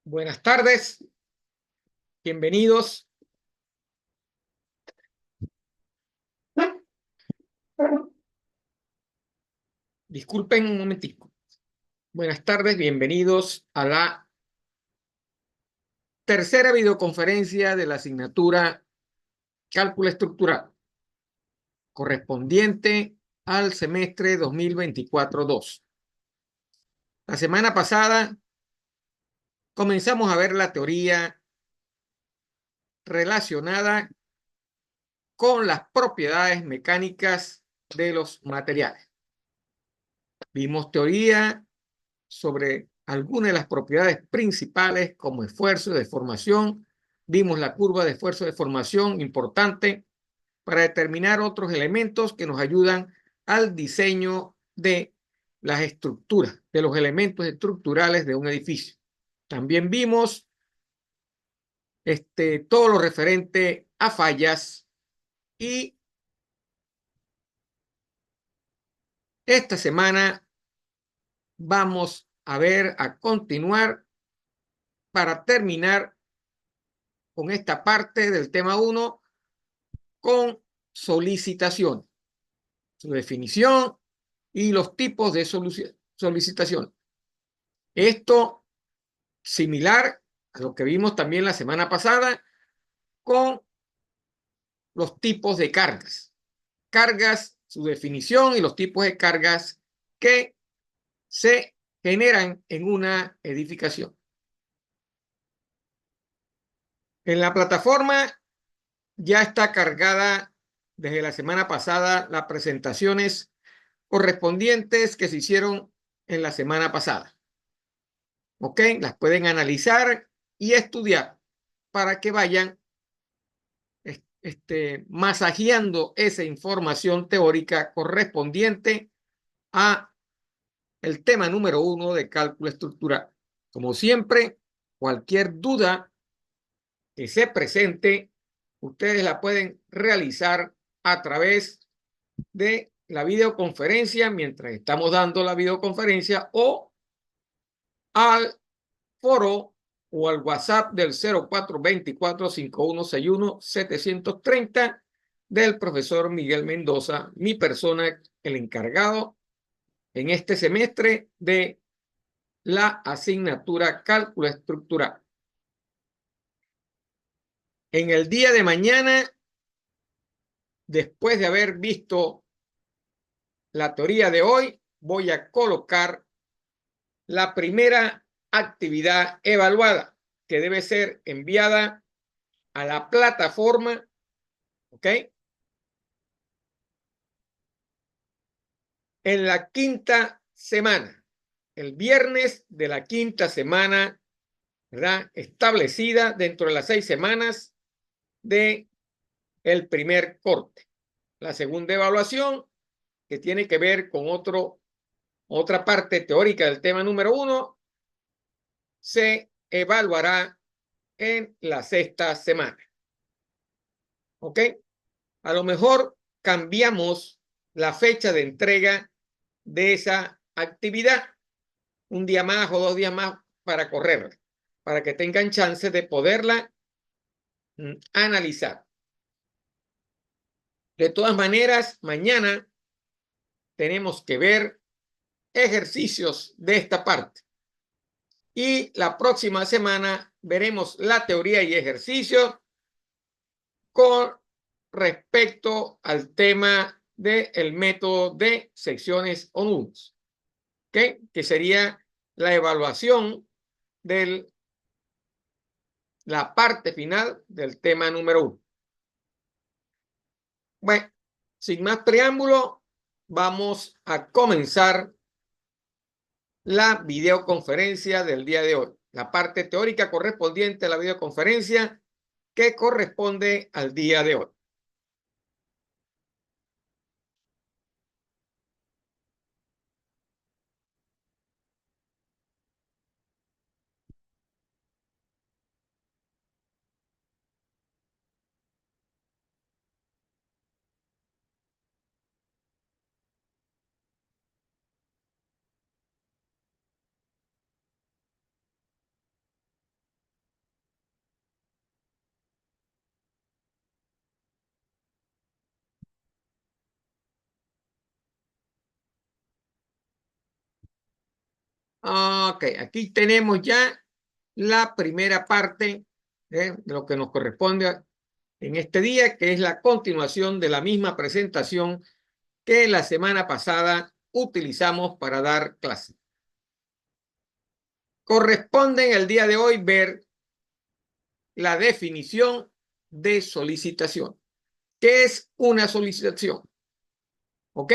Buenas tardes, bienvenidos. Disculpen un momentico. Buenas tardes, bienvenidos a la tercera videoconferencia de la asignatura Cálculo Estructural, correspondiente al semestre 2024-2. La semana pasada comenzamos a ver la teoría relacionada con las propiedades mecánicas de los materiales. Vimos teoría sobre algunas de las propiedades principales como esfuerzo, deformación. Vimos la curva de esfuerzo de deformación, importante para determinar otros elementos que nos ayudan al diseño de las estructuras, de los elementos estructurales de un edificio. También vimos todo lo referente a fallas y esta semana vamos a continuar para terminar con esta parte del tema 1 con solicitación, su definición y los tipos de solicitación. Esto similar a lo que vimos también la semana pasada con los tipos de cargas. Cargas, su definición y los tipos de cargas que se generan en una edificación. En la plataforma ya está cargada desde la semana pasada las presentaciones correspondientes que se hicieron en la semana pasada. ¿Ok? Las pueden analizar y estudiar para que vayan masajeando esa información teórica correspondiente a el tema número 1 de cálculo estructural. Como siempre, cualquier duda que se presente, ustedes la pueden realizar a través de la videoconferencia mientras estamos dando la videoconferencia o al foro o al WhatsApp del 0424-5161-730 del profesor Miguel Mendoza, mi persona, el encargado en este semestre de la asignatura Cálculo Estructural. En el día de mañana, después de haber visto la teoría de hoy, voy a colocar la primera actividad evaluada que debe ser enviada a la plataforma, ¿ok? En la quinta semana, el viernes de la quinta semana, ¿verdad? Establecida dentro de las 6 semanas de el primer corte. La segunda evaluación, que tiene que ver con otra parte teórica del tema número 1, se evaluará en la sexta semana. ¿Ok? A lo mejor cambiamos la fecha de entrega de esa actividad, un día más o 2 días más para correrla, para que tengan chance de poderla analizar. De todas maneras, mañana tenemos que ver ejercicios de esta parte. Y la próxima semana veremos la teoría y ejercicios con respecto al tema del método de secciones o nudos, ¿okay? Que sería la evaluación de la parte final del tema número 1. Bueno, sin más preámbulo, vamos a comenzar la videoconferencia del día de hoy. La parte teórica correspondiente a la videoconferencia que corresponde al día de hoy. Ok, aquí tenemos ya la primera parte de lo que nos corresponde en este día, que es la continuación de la misma presentación que la semana pasada utilizamos para dar clase. Corresponde en el día de hoy ver la definición de solicitación. ¿Qué es una solicitación? ¿Ok?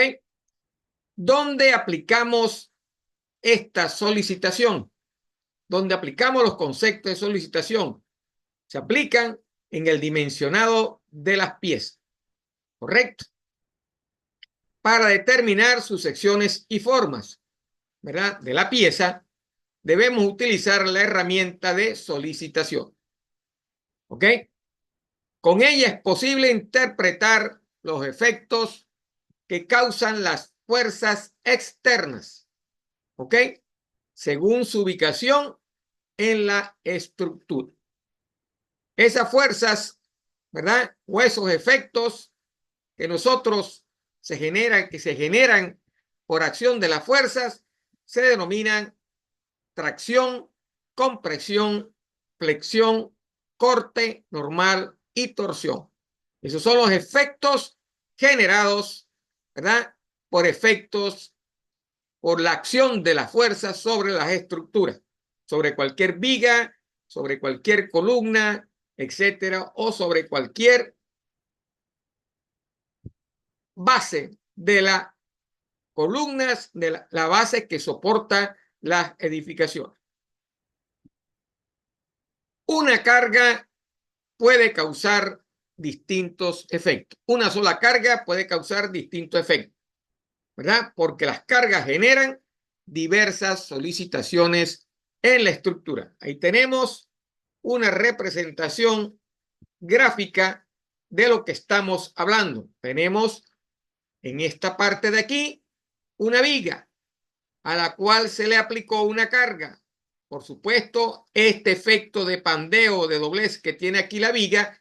¿Dónde aplicamos esta solicitación? ¿Dónde aplicamos los conceptos de solicitación? Se aplican en el dimensionado de las piezas, ¿correcto? Para determinar sus secciones y formas, ¿verdad? De la pieza, debemos utilizar la herramienta de solicitación, ¿ok? Con ella es posible interpretar los efectos que causan las fuerzas externas, ¿ok? Según su ubicación en la estructura. Esas fuerzas, ¿verdad? O esos efectos que se generan por acción de las fuerzas, se denominan tracción, compresión, flexión, corte, normal y torsión. Esos son los efectos generados, ¿verdad? Por la acción de las fuerzas sobre las estructuras, sobre cualquier viga, sobre cualquier columna, etcétera, o sobre cualquier base de las columnas, de la base que soporta las edificaciones. Una carga puede causar distintos efectos. Una sola carga puede causar distintos efectos, ¿verdad? Porque las cargas generan diversas solicitaciones en la estructura. Ahí tenemos una representación gráfica de lo que estamos hablando. Tenemos en esta parte de aquí una viga a la cual se le aplicó una carga. Por supuesto, este efecto de pandeo o de doblez que tiene aquí la viga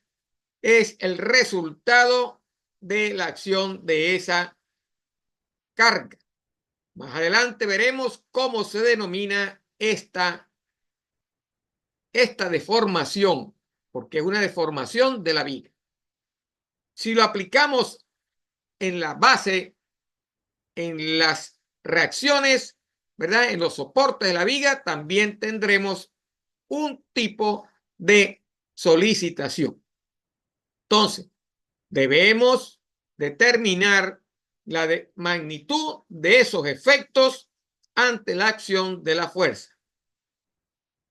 es el resultado de la acción de esa carga. Más adelante veremos cómo se denomina esta deformación, porque es una deformación de la viga. Si lo aplicamos en la base, en las reacciones, ¿verdad? En los soportes de la viga, también tendremos un tipo de solicitación. Entonces, debemos determinar la magnitud de esos efectos ante la acción de la fuerza.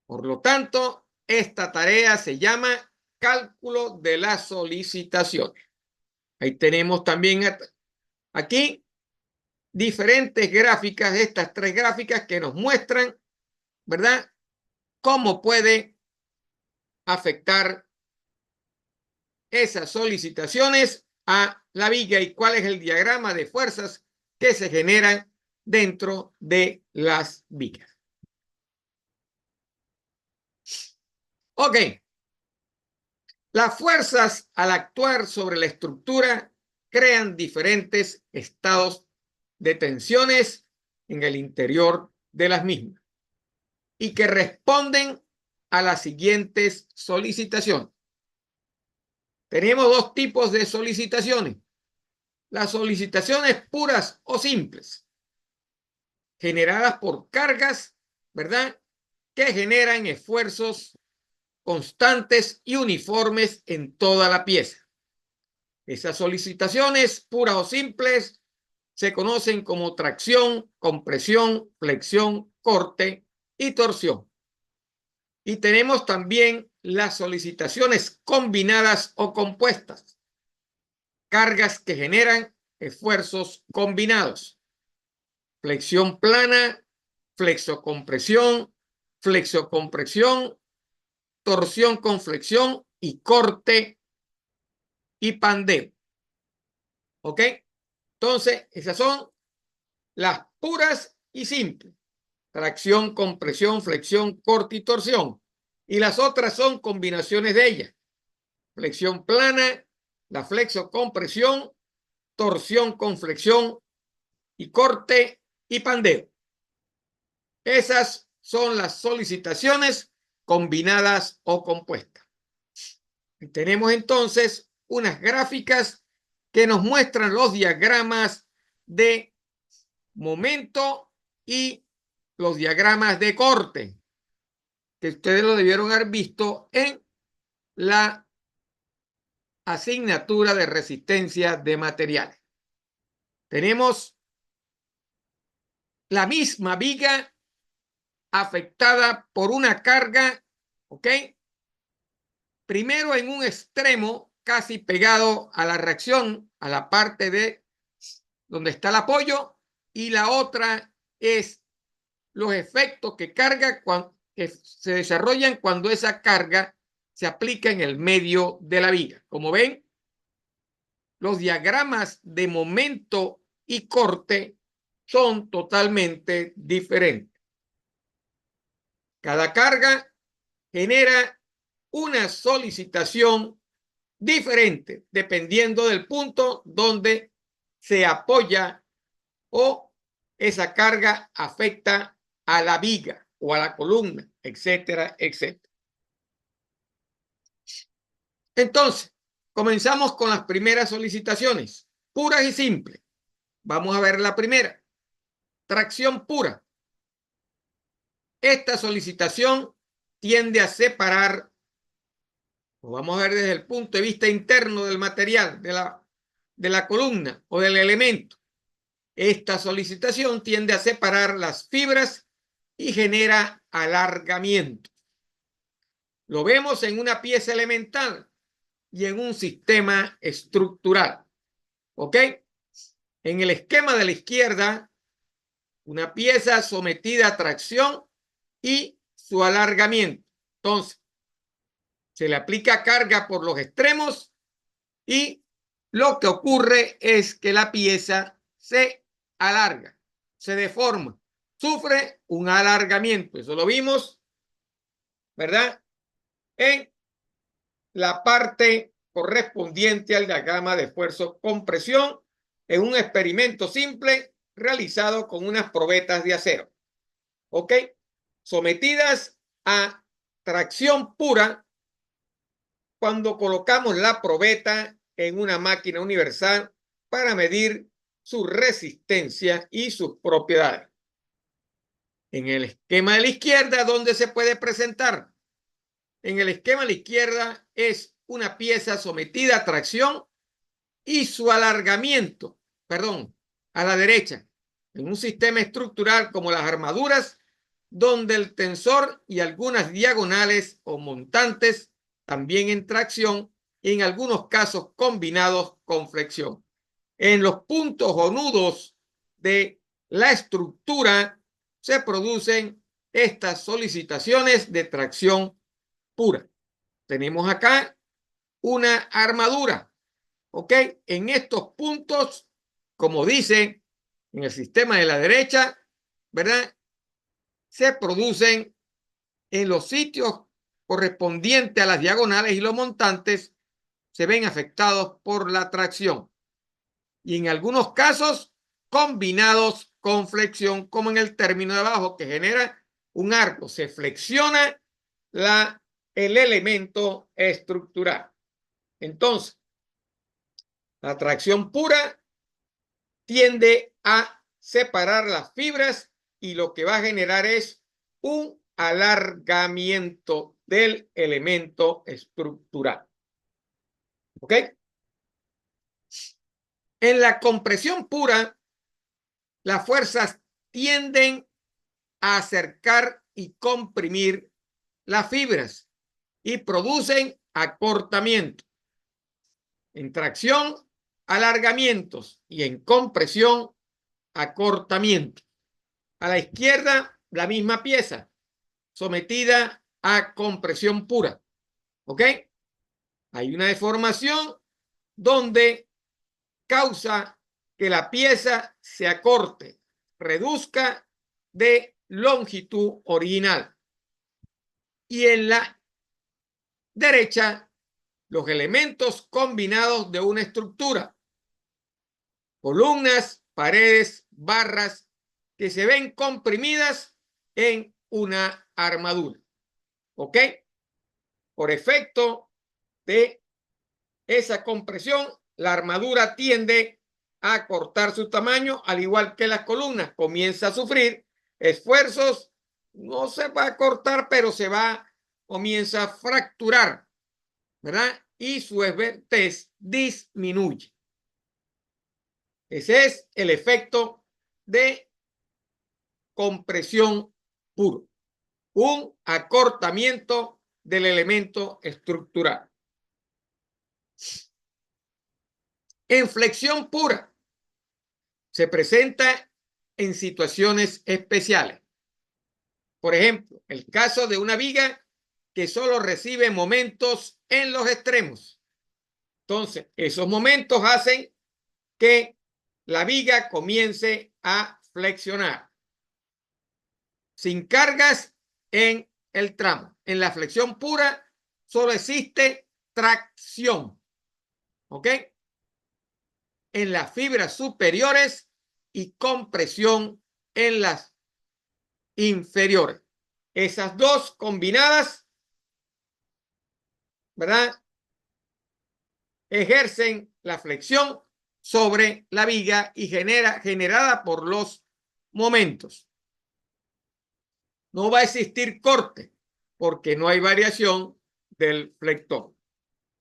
Por lo tanto, esta tarea se llama cálculo de la solicitación. Ahí tenemos también aquí diferentes gráficas, estas tres gráficas que nos muestran, ¿verdad?, cómo puede afectar esas solicitaciones a la viga y cuál es el diagrama de fuerzas que se generan dentro de las vigas. Ok. Las fuerzas al actuar sobre la estructura crean diferentes estados de tensiones en el interior de las mismas y que responden a las siguientes solicitaciones. Tenemos dos tipos de solicitaciones. Las solicitaciones puras o simples, generadas por cargas, ¿verdad?, que generan esfuerzos constantes y uniformes en toda la pieza. Esas solicitaciones puras o simples se conocen como tracción, compresión, flexión, corte y torsión. Y tenemos también las solicitaciones combinadas o compuestas, cargas que generan esfuerzos combinados, flexión plana, flexocompresión, flexocompresión, torsión con flexión y corte y pandeo. ¿Ok? Entonces, esas son las puras y simples. Tracción, compresión, flexión, corte y torsión. Y las otras son combinaciones de ellas. Flexión plana, la flexocompresión, torsión con flexión y corte y pandeo. Esas son las solicitaciones combinadas o compuestas. Y tenemos entonces unas gráficas que nos muestran los diagramas de momento y los diagramas de corte, que ustedes lo debieron haber visto en la asignatura de resistencia de materiales. Tenemos la misma viga afectada por una carga, ¿ok? Primero en un extremo casi pegado a la reacción, a la parte de donde está el apoyo, y la otra es los efectos que que se desarrollan cuando esa carga se aplica en el medio de la viga. Como ven, los diagramas de momento y corte son totalmente diferentes. Cada carga genera una solicitación diferente dependiendo del punto donde se apoya o esa carga afecta a la viga o a la columna, etcétera, etcétera. Entonces, comenzamos con las primeras solicitaciones, puras y simples. Vamos a ver la primera, tracción pura. Esta solicitación tiende a separar, lo vamos a ver desde el punto de vista interno del material, de la columna o del elemento. Esta solicitación tiende a separar las fibras y genera alargamiento. Lo vemos en una pieza elemental y en un sistema estructural. ¿Ok? En el esquema de la izquierda, una pieza sometida a tracción y su alargamiento. Entonces, se le aplica carga por los extremos y lo que ocurre es que la pieza se alarga, se deforma, sufre un alargamiento. Eso lo vimos, ¿verdad? En la parte correspondiente al diagrama de esfuerzo-compresión en un experimento simple realizado con unas probetas de acero. ¿Ok? Sometidas a tracción pura, cuando colocamos la probeta en una máquina universal para medir su resistencia y sus propiedades. En el esquema de la izquierda, ¿dónde se puede presentar? En el esquema de la izquierda es una pieza sometida a tracción y su alargamiento, perdón, a la derecha, en un sistema estructural como las armaduras, donde el tensor y algunas diagonales o montantes también en tracción y en algunos casos combinados con flexión. En los puntos o nudos de la estructura se producen estas solicitaciones de tracción pura. Tenemos acá una armadura, ¿ok? En estos puntos, como dice en el sistema de la derecha, ¿verdad? Se producen en los sitios correspondientes a las diagonales y los montantes se ven afectados por la tracción y en algunos casos combinados con flexión, como en el término de abajo que genera un arco, se flexiona el elemento estructural. Entonces, la tracción pura tiende a separar las fibras y lo que va a generar es un alargamiento del elemento estructural. ¿Ok? En la compresión pura, las fuerzas tienden a acercar y comprimir las fibras y producen acortamiento. En tracción, alargamientos y en compresión, acortamiento. A la izquierda, la misma pieza sometida a compresión pura. ¿Ok? Hay una deformación donde causa que la pieza se acorte, reduzca de longitud original. Y en la derecha, los elementos combinados de una estructura, columnas, paredes, barras, que se ven comprimidas en una armadura. ¿Ok? Por efecto de esa compresión, la armadura tiende a cortar su tamaño, al igual que las columnas. Comienza a sufrir esfuerzos, no se va a cortar, pero comienza a fracturar, ¿verdad? Y su esbeltez disminuye. Ese es el efecto de compresión puro, un acortamiento del elemento estructural. En flexión pura se presenta en situaciones especiales. Por ejemplo, el caso de una viga que solo recibe momentos en los extremos. Entonces, esos momentos hacen que la viga comience a flexionar sin cargas en el tramo. En la flexión pura solo existe tracción, ¿ok? En las fibras superiores y compresión en las inferiores. Esas dos combinadas, ¿verdad?, ejercen la flexión sobre la viga y generada por los momentos. No va a existir corte porque no hay variación del flector.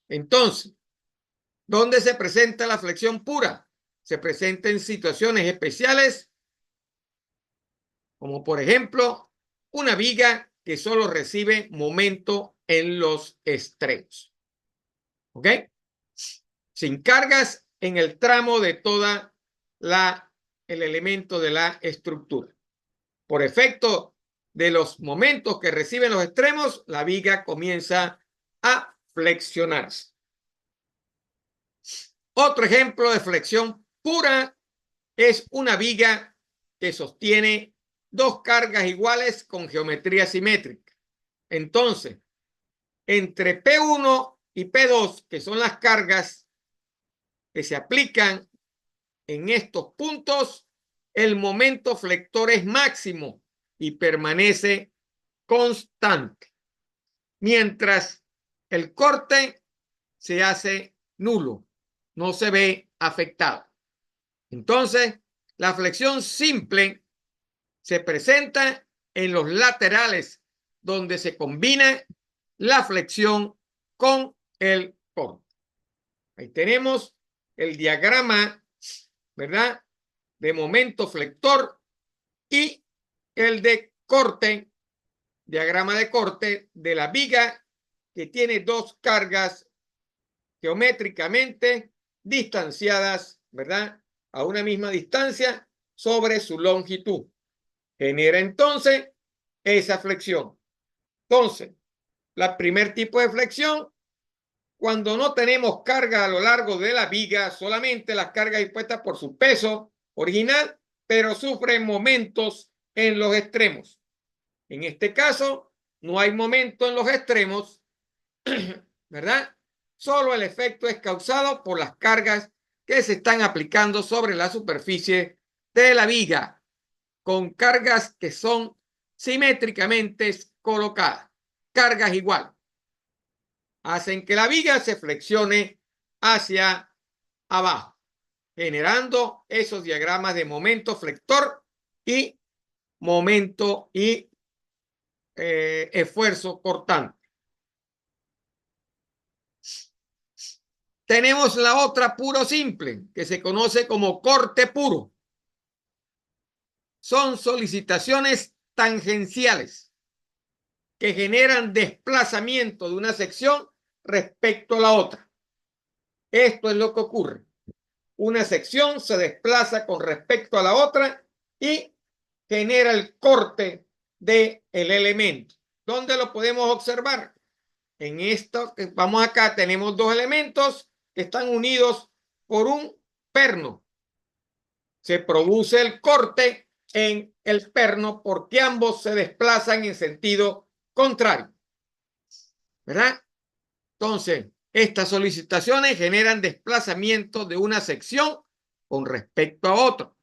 Entonces, ¿dónde se presenta la flexión pura? Se presenta en situaciones especiales, como por ejemplo una viga que solo recibe momento en los extremos. ¿Ok? Sin cargas en el tramo de toda el elemento de la estructura. Por efecto de los momentos que reciben los extremos, la viga comienza a flexionarse. Otro ejemplo de flexión pura es una viga que sostiene dos cargas iguales con geometría simétrica. Entonces, entre P1 y P2, que son las cargas que se aplican en estos puntos, el momento flector es máximo y permanece constante, mientras el corte se hace nulo, no se ve afectado. Entonces, la flexión simple se presenta en los laterales, donde se combina la flexión con el corte. Ahí tenemos el diagrama, ¿verdad?, de momento flector y el de corte, diagrama de corte de la viga que tiene dos cargas geométricamente distanciadas, ¿verdad?, a una misma distancia sobre su longitud. Genera entonces esa flexión. Entonces, el primer tipo de flexión, cuando no tenemos carga a lo largo de la viga, solamente las cargas impuestas por su peso original, pero sufren momentos en los extremos. En este caso, no hay momento en los extremos, ¿verdad? Solo el efecto es causado por las cargas que se están aplicando sobre la superficie de la viga, con cargas que son simétricamente colocadas, cargas iguales. Hacen que la viga se flexione hacia abajo, generando esos diagramas de momento flector y momento y esfuerzo cortante. Tenemos la otra puro simple, que se conoce como corte puro. Son solicitaciones tangenciales que generan desplazamiento de una sección respecto a la otra. Esto es lo que ocurre. Una sección se desplaza con respecto a la otra y genera el corte del elemento. ¿Dónde lo podemos observar? En esto que vamos acá, tenemos dos elementos que están unidos por un perno. Se produce el corte en el perno porque ambos se desplazan en sentido contrario, ¿verdad? Entonces, estas solicitaciones generan desplazamiento de una sección con respecto a otra.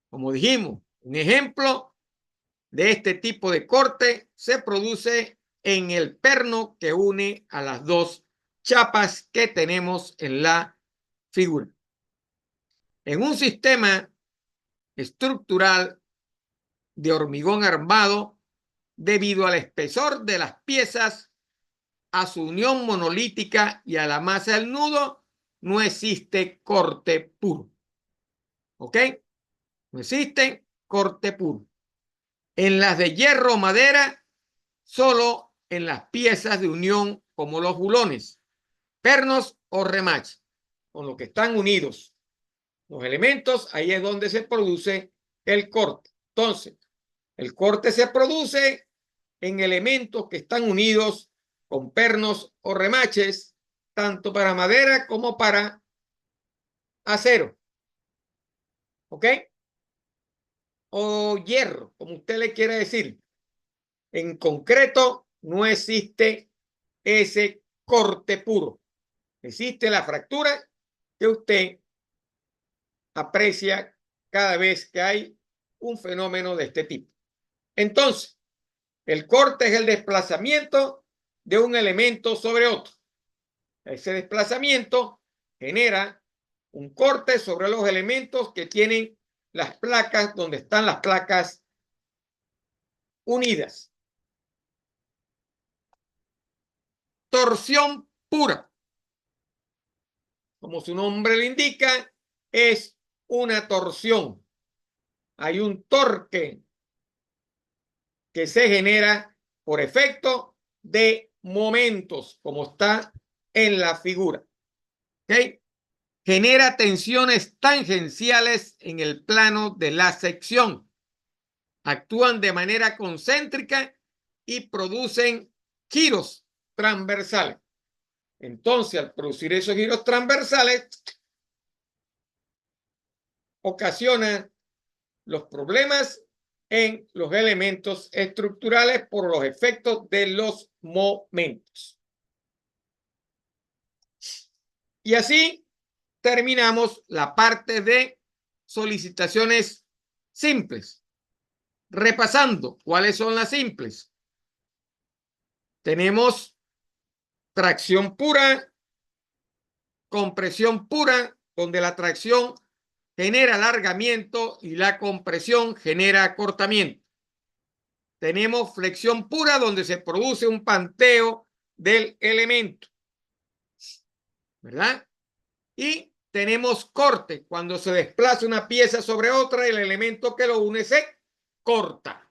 Como dijimos, Un ejemplo de este tipo de corte se produce en el perno que une a las dos chapas que tenemos en la figura. En un sistema estructural de hormigón armado, debido al espesor de las piezas, a su unión monolítica y a la masa del nudo, no existe corte puro. ¿Ok? No existe corte puro. En las de hierro o madera, solo en las piezas de unión como los bulones, pernos o remaches, con los que están unidos los elementos, ahí es donde se produce el corte. Entonces, el corte se produce en elementos que están unidos con pernos o remaches, tanto para madera como para acero. ¿Ok? O hierro, como usted le quiera decir. En concreto, no existe ese corte puro. Existe la fractura que usted aprecia cada vez que hay un fenómeno de este tipo. Entonces, el corte es el desplazamiento de un elemento sobre otro. Ese desplazamiento genera un corte sobre los elementos que tienen las placas, donde están las placas unidas. Torsión pura, como su nombre le indica, es una torsión. Hay un torque que se genera por efecto de momentos, como está en la figura. ¿Okay? Genera tensiones tangenciales en el plano de la sección. Actúan de manera concéntrica y producen giros transversales. Entonces, al producir esos giros transversales, ocasiona los problemas en los elementos estructurales por los efectos de los momentos. Y así terminamos la parte de solicitaciones simples. Repasando, ¿cuáles son las simples? Tenemos tracción pura, compresión pura, donde la tracción genera alargamiento y la compresión genera acortamiento. Tenemos flexión pura, donde se produce un panteo del elemento, ¿verdad? Y tenemos corte, cuando se desplaza una pieza sobre otra, el elemento que lo une se corta.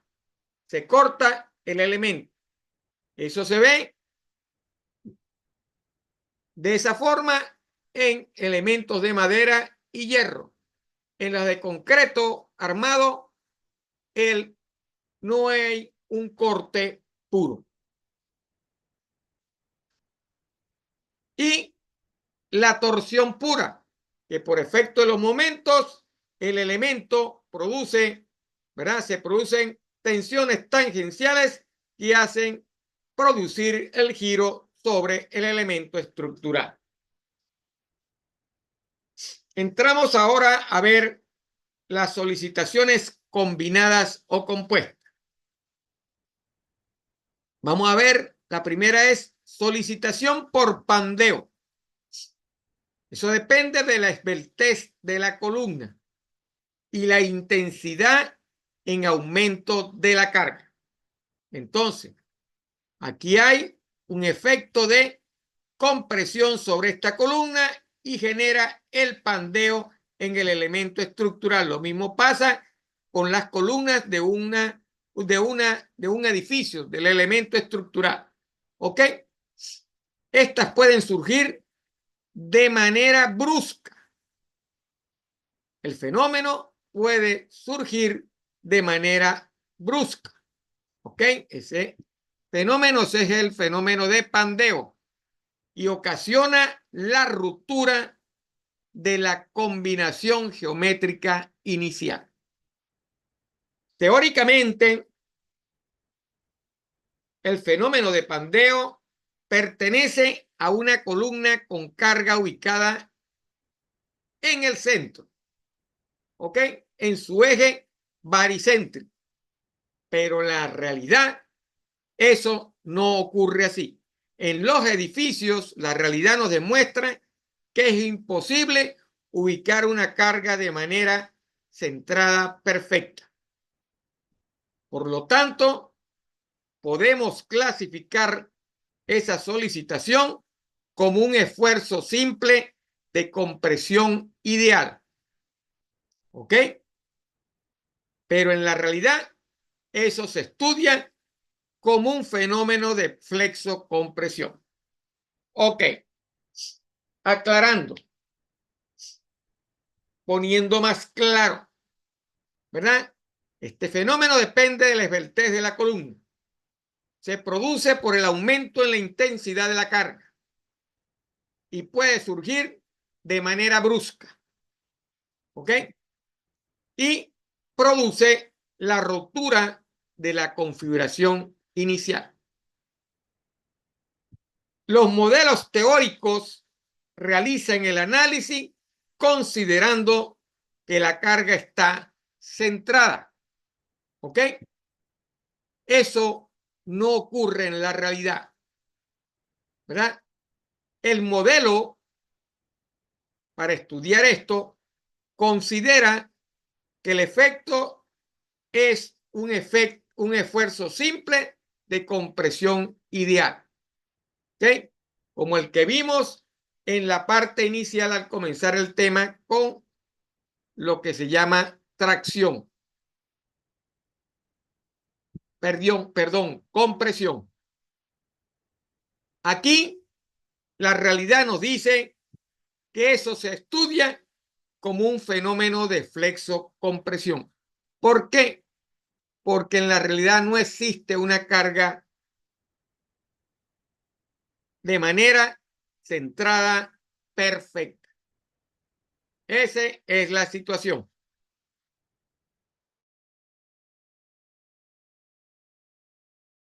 Se corta el elemento. Eso se ve de esa forma en elementos de madera y hierro. En las de concreto armado, no hay un corte puro. Y la torsión pura, que por efecto de los momentos, el elemento produce, ¿verdad? Se producen tensiones tangenciales que hacen producir el giro sobre el elemento estructural. Entramos ahora a ver las solicitaciones combinadas o compuestas. Vamos a ver, la primera es solicitación por pandeo. Eso depende de la esbeltez de la columna y la intensidad en aumento de la carga. Entonces, aquí hay un efecto de compresión sobre esta columna y genera el pandeo en el elemento estructural. Lo mismo pasa con las columnas de un edificio, del elemento estructural. ¿Ok? Estas pueden surgir de manera brusca. El fenómeno puede surgir de manera brusca. ¿Ok? Ese fenómeno es el fenómeno de pandeo y ocasiona la ruptura de la combinación geométrica inicial. Teóricamente, el fenómeno de pandeo pertenece a una columna con carga ubicada en el centro, ¿ok? En su eje baricéntrico. Pero en la realidad, eso no ocurre así. En los edificios, la realidad nos demuestra que es imposible ubicar una carga de manera centrada perfecta. Por lo tanto, podemos clasificar esa solicitación como un esfuerzo simple de compresión ideal. ¿Ok? Pero en la realidad, eso se estudia como un fenómeno de flexocompresión. Ok. Aclarando. Poniendo más claro. ¿Verdad? Este fenómeno depende de la esbeltez de la columna. Se produce por el aumento en la intensidad de la carga y puede surgir de manera brusca. ¿Ok? Y produce la ruptura de la configuración inicial. Los modelos teóricos realizan el análisis considerando que la carga está centrada. ¿Ok? Eso no ocurre en la realidad. ¿Verdad? El modelo para estudiar esto considera que el efecto es un esfuerzo simple de compresión ideal. ¿Ok? Como el que vimos en la parte inicial al comenzar el tema con lo que se llama tracción. Perdón, compresión. Aquí la realidad nos dice que eso se estudia como un fenómeno de flexocompresión. ¿Por qué? Porque en la realidad no existe una carga de manera centrada perfecta. Esa es la situación.